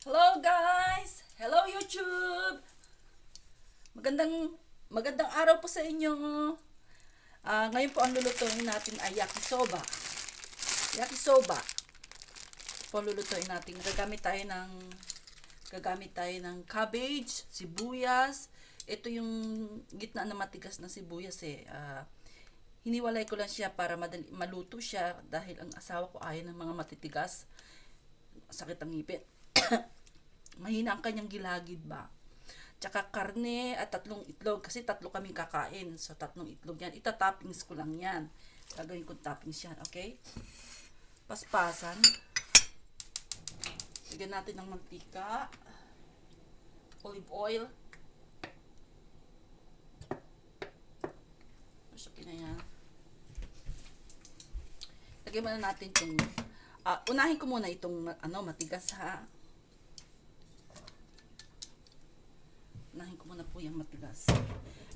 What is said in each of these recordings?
Hello guys! Hello YouTube! Magandang araw po sa inyo. Ngayon po ang lulutuin natin ay yakisoba. Yakisoba. Po lulutuin natin. Gagamit tayo ng cabbage, sibuyas. Ito yung gitna na matigas na sibuyas hiniwalay ko lang siya para maluto siya dahil ang asawa ko ayaw ng mga matitigas. Sakit ang ngipin. Mahina ang kanyang gilagid ba. Tsaka karne at 3 itlog kasi 3 kaming kakain. So 3 itlog yan. Itatoppings ko lang yan. Gagawin ko toppings yan, okay? Paspasan. Lagyan natin ng mantika. Olive oil. Masyaki na yan. Lagyan muna natin itong unahin ko muna itong matigas ha. Unahin ko muna po yung matigas.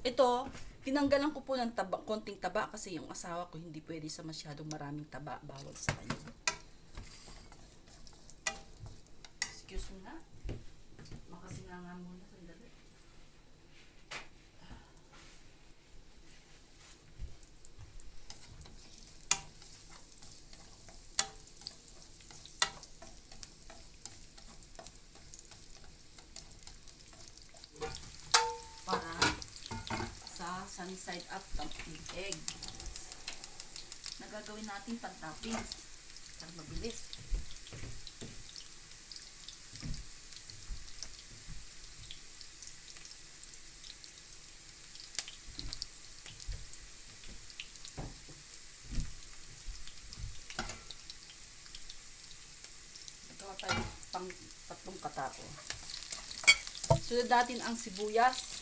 Ito, tinanggalan ko po ng konting taba kasi yung asawa ko hindi pwede sa masyadong maraming taba. Bawal sa kanya. Excuse me na. Makasinga nga muna. Sandali. Para sa sunny side up ng egg na gagawin natin pag-toppings para mabilis. Nagawa tayo pang 3 katao. Sunod natin ang sibuyas.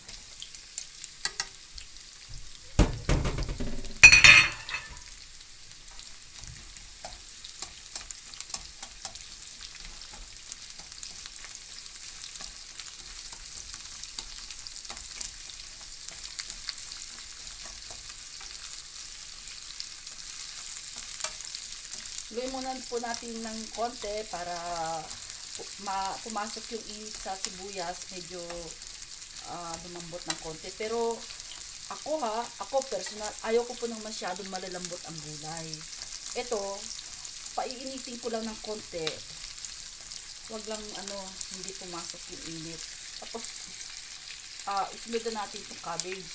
Gawin muna po natin ng konti para pumasok yung init sa sibuyas. Medyo lumambot ng konti. Pero ako personal, ayaw ko po ng masyadong malalambot ang gulay. Ito, paiinitin ko lang ng konti. Wag lang hindi pumasok yung init. Tapos, isunod na natin yung cabbage.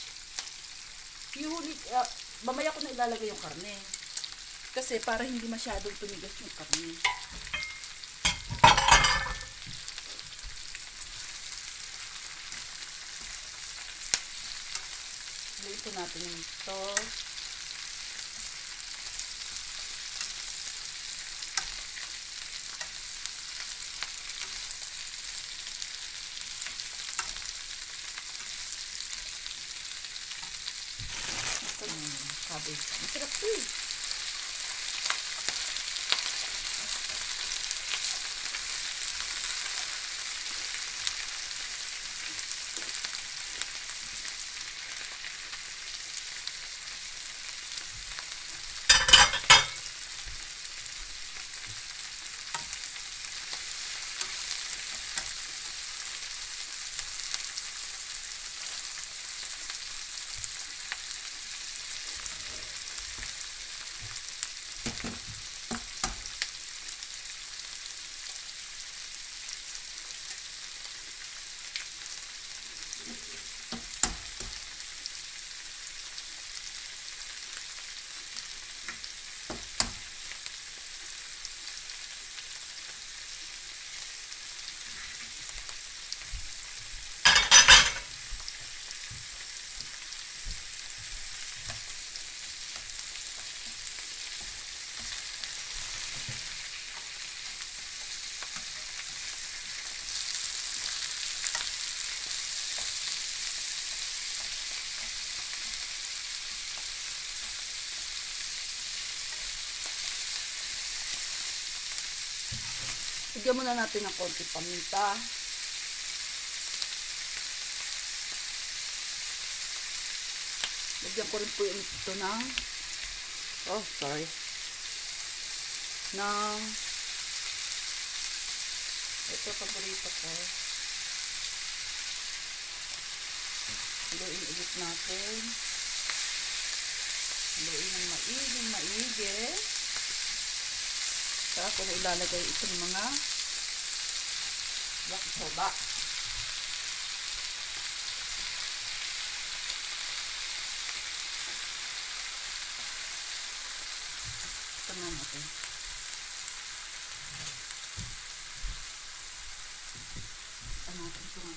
Mamaya ko na ilalagay yung karne. Kasi para hindi masyadong tumigas yung karne. Luto natin ito. Cabbage. Masarap ito eh. Lagyan muna natin ng konti paminta. Lagyan ko rin po yung ito ng ng Ito, paborito ko. Haluin ulit natin. Haluin ng maigi. Saka ko na ilalagay itong mga yakisoba. Ito na natin. Ito na.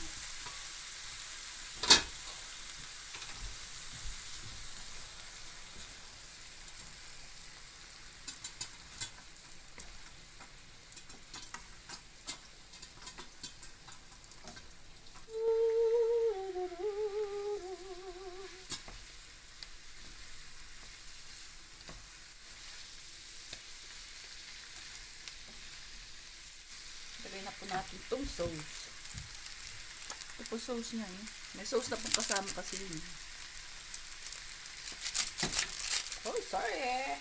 Lagay na po natin itong sauce. Ito po sauce niya eh. May sauce na po kasama kasi yun. Oh, sorry.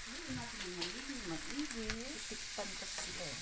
Lagyan natin ng maigi. Tikpan kasi sila eh.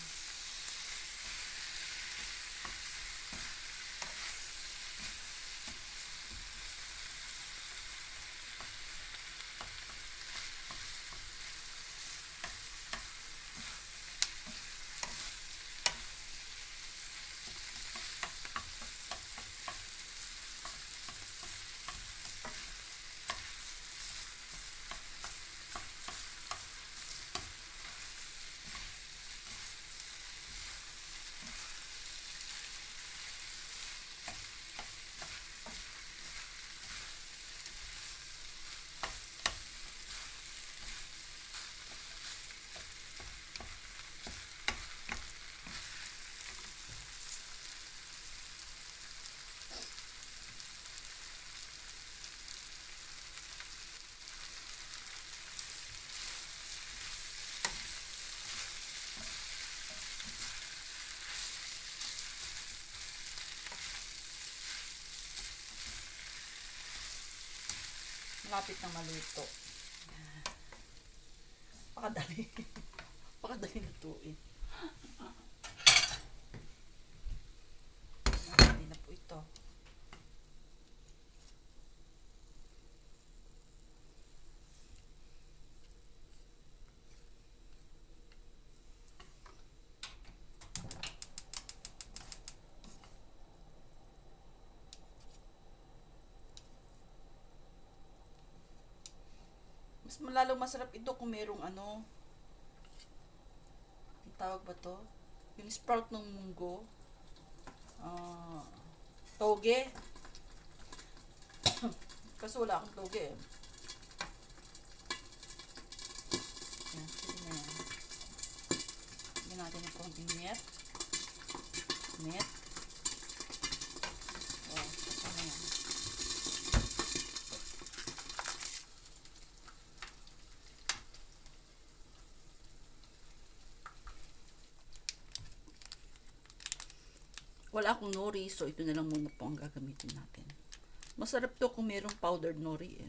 Malapit na maluto. Pakadali. Pakadali lutuin. Hindi na po ito. Mas malalong masarap ito kung merong ano, ang tawag ba to? Yung sprout ng munggo. Toge. Kasi wala akong toge eh. Yan, sige na yan. Lagyan natin ng konting net. Oh, kasi na yan. Wala akong nori, so ito na lang muna po ang gagamitin natin. Masarap to kung merong powdered nori eh.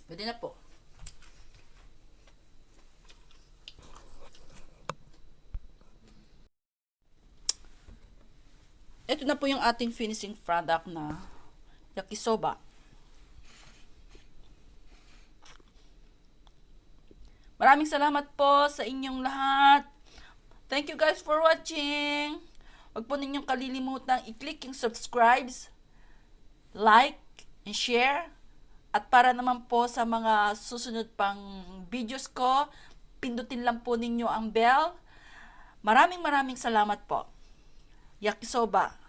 Pwede na po. Ito na po yung ating finishing product na yakisoba. Maraming salamat po sa inyong lahat. Thank you guys for watching. Huwag po ninyong kalilimutang i-click yung subscribes, like, and share. At para naman po sa mga susunod pang videos ko, pindutin lang po ninyo ang bell. Maraming salamat po. Yakisoba.